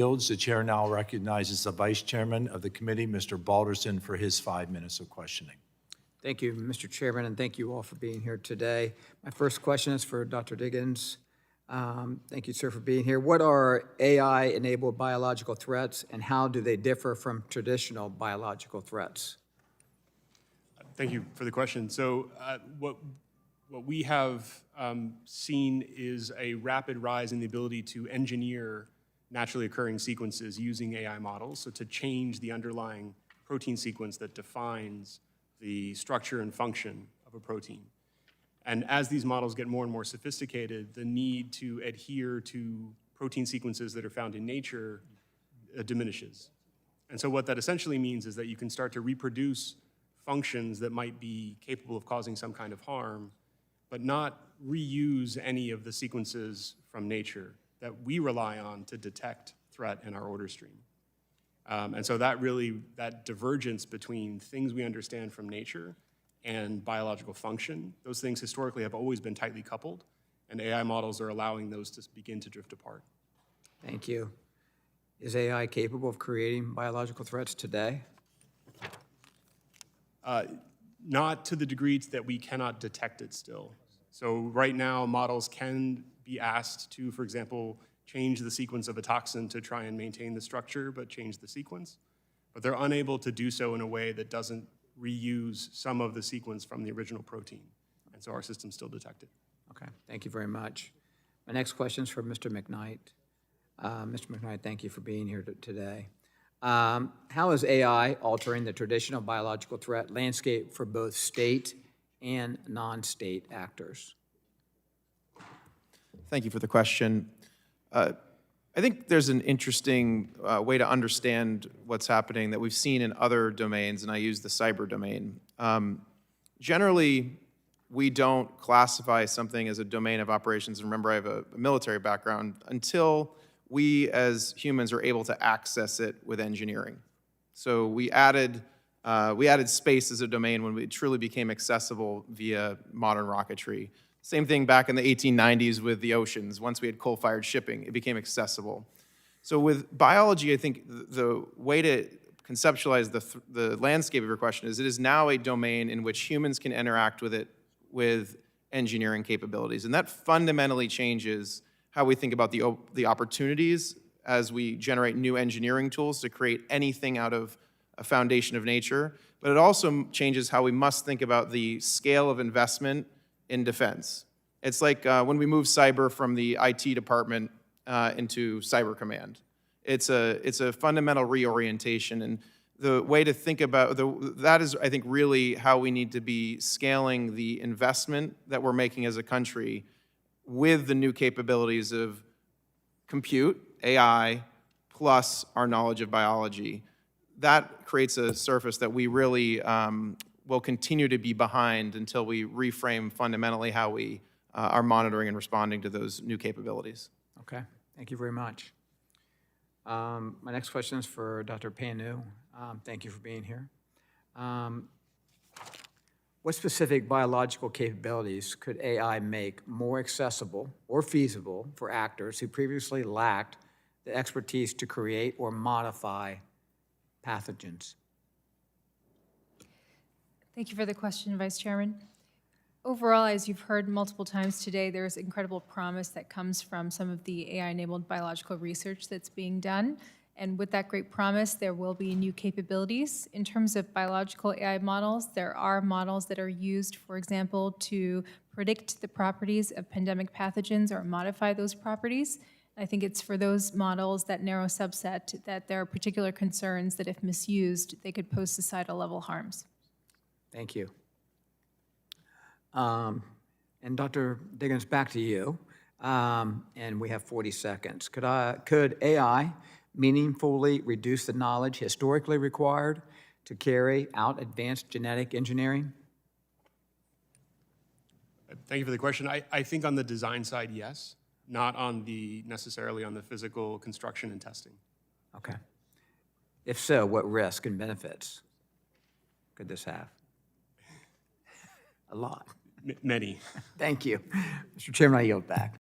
Fields. The chair now recognizes the vice chairman of the committee, Mr. Balderson, for his 5 minutes of questioning. Thank you, Mr. Chairman, and thank you all for being here today. My first question is for Dr. Diggins. Thank you, sir, for being here. What are AI-enabled biological threats, and how do they differ from traditional biological threats? Thank you for the question. So what we have seen is a rapid rise in the ability to engineer naturally occurring sequences using AI models, so to change the underlying protein sequence that defines the structure and function of a protein. And as these models get more and more sophisticated, the need to adhere to protein sequences that are found in nature diminishes. And so what that essentially means is that you can start to reproduce functions that might be capable of causing some kind of harm, but not reuse any of the sequences from nature that we rely on to detect threat in our order stream. And so that divergence between things we understand from nature and biological function, those things historically have always been tightly coupled, and AI models are allowing those to begin to drift apart. Thank you. Is AI capable of creating biological threats today? Not to the degree that we cannot detect it still. So right now, models can be asked to, for example, change the sequence of a toxin to try and maintain the structure, but change the sequence. But they're unable to do so in a way that doesn't reuse some of the sequence from the original protein. And so our systems still detect it. Okay, thank you very much. My next question is for Mr. McKnight. Mr. McKnight, thank you for being here today. How is AI altering the traditional biological threat landscape for both state and non-state actors? Thank you for the question. I think there's an interesting way to understand what's happening that we've seen in other domains, and I use the cyber domain. Generally, we don't classify something as a domain of operations. Remember, I have a military background until we as humans are able to access it with engineering. So we added space as a domain when it truly became accessible via modern rocketry. Same thing back in the 1890s with the oceans. Once we had coal-fired shipping, it became accessible. So with biology, I think the way to conceptualize the landscape of your question is it is now a domain in which humans can interact with it with engineering capabilities. And that fundamentally changes how we think about the opportunities as we generate new engineering tools to create anything out of a foundation of nature. But it also changes how we must think about the scale of investment in defense. It's like when we move cyber from the IT department into cyber command. It's a fundamental reorientation, and the way to think about that is, I think, really how we need to be scaling the investment that we're making as a country with the new capabilities of compute, AI, plus our knowledge of biology. That creates a surface that we really will continue to be behind until we reframe fundamentally how we are monitoring and responding to those new capabilities. Okay, thank you very much. My next question is for Dr. Panu. Thank you for being here. What specific biological capabilities could AI make more accessible or feasible for actors who previously lacked the expertise to create or modify pathogens? Thank you for the question, Vice Chairman. Overall, as you've heard multiple times today, there's incredible promise that comes from some of the AI-enabled biological research that's being done. And with that great promise, there will be new capabilities. In terms of biological AI models, there are models that are used, for example, to predict the properties of pandemic pathogens or modify those properties. I think it's for those models, that narrow subset, that there are particular concerns that if misused, they could pose societal level harms. Thank you. And Dr. Diggins, back to you. And we have 40 seconds. Could AI meaningfully reduce the knowledge historically required to carry out advanced genetic engineering? Thank you for the question. I think on the design side, yes, not on necessarily on the physical construction and testing. Okay. If so, what risks and benefits could this have? A lot. Many. Thank you. Mr. Chairman, I yield back.